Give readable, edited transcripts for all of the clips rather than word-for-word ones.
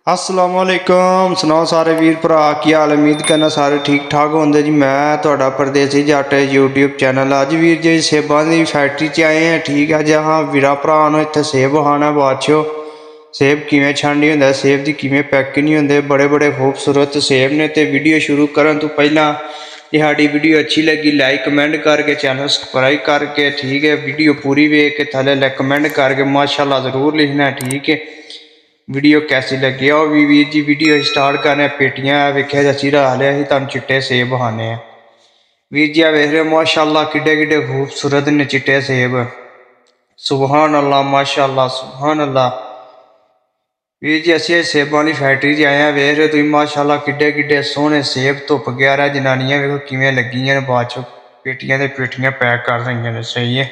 असलामुअलैकुम सुनाओ सारे वीर भरा की हाल। उम्मीद करना सारे ठीक ठाक होंगे जी। मैं थोड़ा परदेसी जट यूट्यूब चैनल अज वीर जी सेबा की फैक्ट्री च आए हैं। ठीक है जी हाँ वीरा भरा इतने सेब खाना बादशाह सेब किमें छांडी होंगे सेब की किमें पैकिंग होंगे बड़े बड़े खूबसूरत सेब ने। तो वीडियो शुरू करने तो पहला ये साड़ी वीडियो अच्छी लगी लाइक कमेंट करके चैनल सबसक्राइब करके ठीक है वीडियो पूरी वेख के थले कमेंट करके माशाल्लाह ज़रूर लिखना ठीक है। वीडियो कैसी लगी और वीर जी वीडियो स्टार्ट करने पेटियां वेख्या जा सिरा हालिया ही तुम चिट्टे सेब खाने वीर जी वेख रहे माशाल्लाह किड्डे किड्डे खूबसूरत ने चिट्टे सेब। सुबहान अल्लाह माशाल्लाह सुबहान अल्लाह। वीर जी असी सेबां की फैक्ट्री च आए हैं। वेख रहे तुम माशाल्लाह किड्डे किड्डे सोहने सेब धुप ग्यारह जनानियां वेखो किवें लगियां ने बाद चो पेटियां ते पेटियां पैक कर रही ने। सही है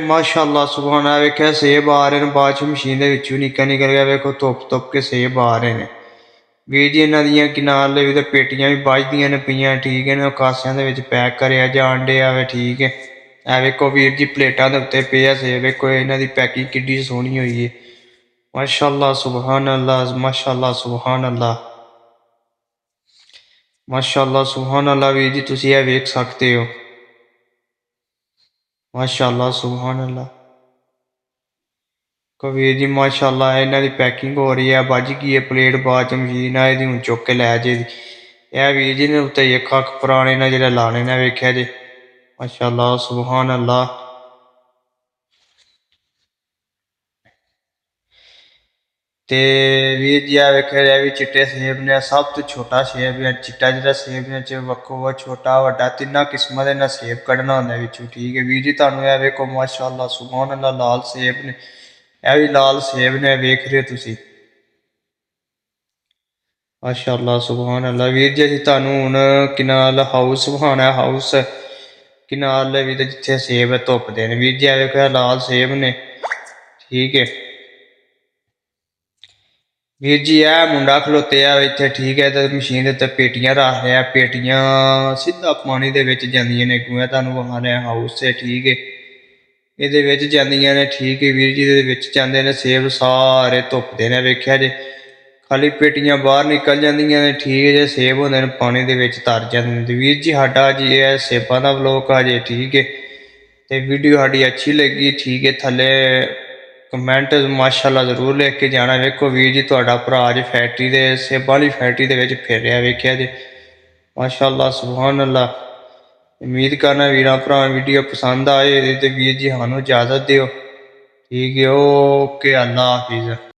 माशाल्लाह सुभान वेख्या सेब आ रहे हैं बाद चो मशीन के निकल निकल गया वेखो धुप धुप के सेब आ रहे हैं। वीर जी इन्हों दी किनारे भी पेटियां भी बजदियां ने पियां ठीक है कासियां पैक कराया जान डे ठीक है। ए वेखो वीर जी प्लेटां के उत्ते पे सेब वेखो इन्हों की पैकिंग किड्डी सोहनी हुई है माशाल्लाह सुभान अल्लाह माशाल्लाह सुभान अल्लाह माशाल्लाह सुभान अल्लाह। वीर जी तुम यह वेख सकते हो माशाल्लाह सुभान अल्लाह। कबीर जी माशाल्लाह इन्हों की पैकिंग हो रही है बज गई है प्लेट बाद च मशीन आए दी हूँ चुक के लै जे यह वीर जी ने उत्ते कख पुराने ने जो लाने ने वेख्या जे माशाल्लाह सुभान अल्लाह। ते वीर जी वेख्या जाए भी चिट्टे सेब ने सब तो छोटा सेब है चिट्टा जो सेब ने वक्खो छोटा वड्डा तिना किस्मां दे सेब कढ़ना होंगे बिचों ठीक है। वीर जी तुहानू यह वेखो माशाल्लाह सुभान अल्लाह लाल सेब ने यह भी लाल सेब ने वेख रहे हो तुसी माशाल्लाह सुभान अल्लाह। वीर जी असीं तुहानू हुण कि नाल हाउस विखाना हाउस कि नाल भी जिथे सेब धुप दे ने वीर जी आ वेखो लाल सेब ने ठीक है। वीर जी यह मुंडा खलोते इतने ठीक है तो मशीन के उत्ते पेटियां रख रहा पेटियां सीधा पानी दे विच जांदियां ने अगों तुहानू विखाना हाउस है ठीक है। ये जांदियां ने ठीक है वीर जी जाते हैं सेब सारे धुप दे ने वेख्या जे खाली पेटियां बाहर निकल जांदियां ने ठीक है जे सेब होंदे ने पानी दे विच तर जांदे ने। वीर जी साडा जी यह सेबां दा व्लॉग अजे ठीक है। तो वीडियो साडी अच्छी लगी ठीक है थले कमेंट माशाल्लाह जरूर लिख के जाना। वेखो वीर जी तुहाडा भरा अज फैक्ट्री दे सेबां वाली फैक्ट्री दे विच फिर रहा वेख्या जे माशाल्लाह सुभान अल्लाह। उम्मीद करना वीरां भरावां वीडियो पसंद आए तो वीर जी सानू इजाजत दिओ ठीक है। ओके अल्लाह हाफिज़।